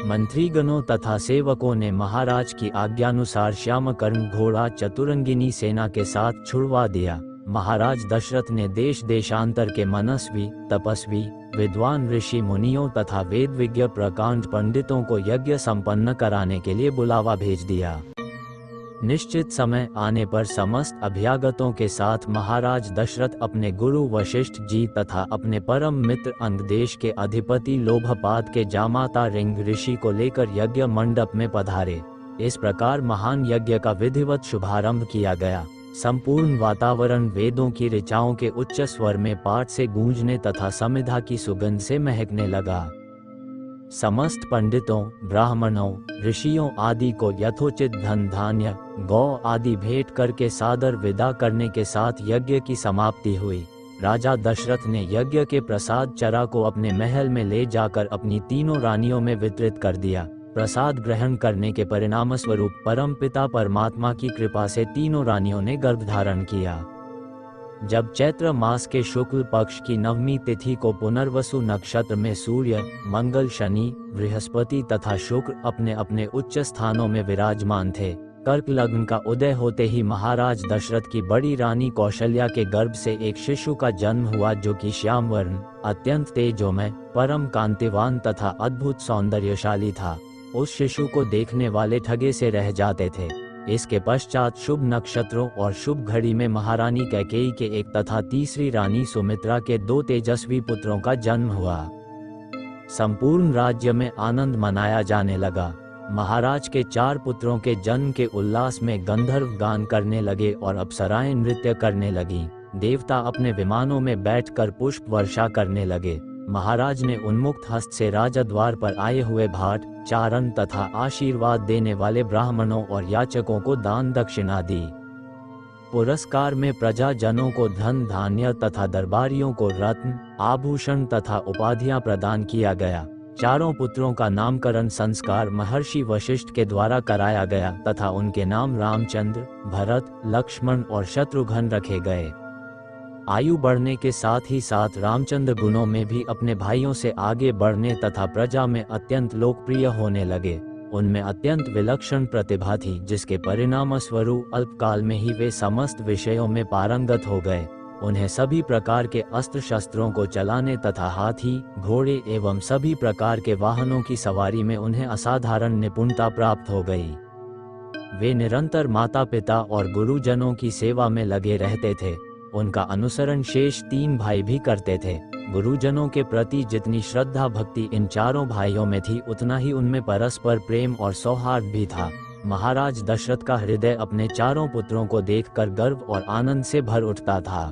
मंत्रीगणों तथा सेवकों ने महाराज की आज्ञानुसार श्यामकर्ण घोड़ा चतुरंगिनी सेना के साथ छुड़वा दिया। महाराज दशरथ ने देश देशांतर के मनस्वी, तपस्वी, विद्वान ऋषि मुनियों तथा वेद विज्ञ प्रकांड पंडितों को यज्ञ संपन्न कराने के लिए बुलावा भेज दिया। निश्चित समय आने पर समस्त अभ्यागतों के साथ महाराज दशरथ अपने गुरु वशिष्ठ जी तथा अपने परम मित्र अंगदेश के अधिपति लोभपाद के जामाता रिंग ऋषि को लेकर यज्ञ मंडप में पधारे। इस प्रकार महान यज्ञ का विधिवत शुभारंभ किया गया। संपूर्ण वातावरण वेदों की ऋचाओं के उच्च स्वर में पाठ से गूंजने तथा समिधा की सुगंध से महकने लगा। समस्त पंडितों, ब्राह्मणों, ऋषियों आदि को यथोचित धन धान्य, गौ आदि भेंट करके सादर विदा करने के साथ यज्ञ की समाप्ति हुई। राजा दशरथ ने यज्ञ के प्रसाद चरा को अपने महल में ले जाकर अपनी तीनों रानियों में वितरित कर दिया। प्रसाद ग्रहण करने के परिणाम स्वरूप परमपिता परमात्मा की कृपा से तीनों रानियों ने गर्भधारण किया। जब चैत्र मास के शुक्ल पक्ष की नवमी तिथि को पुनर्वसु नक्षत्र में सूर्य, मंगल, शनि, बृहस्पति तथा शुक्र अपने अपने उच्च स्थानों में विराजमान थे, कर्क लग्न का उदय होते ही महाराज दशरथ की बड़ी रानी कौशल्या के गर्भ से एक शिशु का जन्म हुआ जो कि श्याम वर्ण, अत्यंत तेजोमय, परम कांतिवान तथा अद्भुत सौंदर्यशाली था। उस शिशु को देखने वाले ठगे से रह जाते थे। इसके पश्चात शुभ नक्षत्रों और शुभ घड़ी में महारानी कैकेयी के एक तथा तीसरी रानी सुमित्रा के 2 तेजस्वी पुत्रों का जन्म हुआ। संपूर्ण राज्य में आनंद मनाया जाने लगा। महाराज के 4 पुत्रों के जन्म के उल्लास में गंधर्व गान करने लगे और अप्सराएं नृत्य करने लगीं। देवता अपने विमानों में बैठकर पुष्प वर्षा करने लगे। महाराज ने उन्मुक्त हस्त से राजद्वार पर आए हुए भाट, चारण तथा आशीर्वाद देने वाले ब्राह्मणों और याचकों को दान दक्षिणा दी। पुरस्कार में प्रजाजनों को धन धान्य तथा दरबारियों को रत्न, आभूषण तथा उपाधियां प्रदान किया गया। चारों पुत्रों का नामकरण संस्कार महर्षि वशिष्ठ के द्वारा कराया गया तथा उनके नाम रामचंद्र, भरत, लक्ष्मण और शत्रुघ्न रखे गए। आयु बढ़ने के साथ ही साथ रामचंद्र गुणों में भी अपने भाइयों से आगे बढ़ने तथा प्रजा में अत्यंत लोकप्रिय होने लगे। उनमें अत्यंत विलक्षण प्रतिभा थी, जिसके परिणाम स्वरूप अल्पकाल में ही वे समस्त विषयों में पारंगत हो गए। उन्हें सभी प्रकार के अस्त्र शस्त्रों को चलाने तथा हाथी, घोड़े एवं सभी प्रकार के वाहनों की सवारी में उन्हें असाधारण निपुणता प्राप्त हो गई। वे निरंतर माता पिता और गुरुजनों की सेवा में लगे रहते थे। उनका अनुसरण शेष 3 भाई भी करते थे। गुरुजनों के प्रति जितनी श्रद्धा भक्ति इन चारों भाइयों में थी, उतना ही उनमें परस्पर प्रेम और सौहार्द भी था। महाराज दशरथ का हृदय अपने चारों पुत्रों को देखकर गर्व और आनंद से भर उठता था।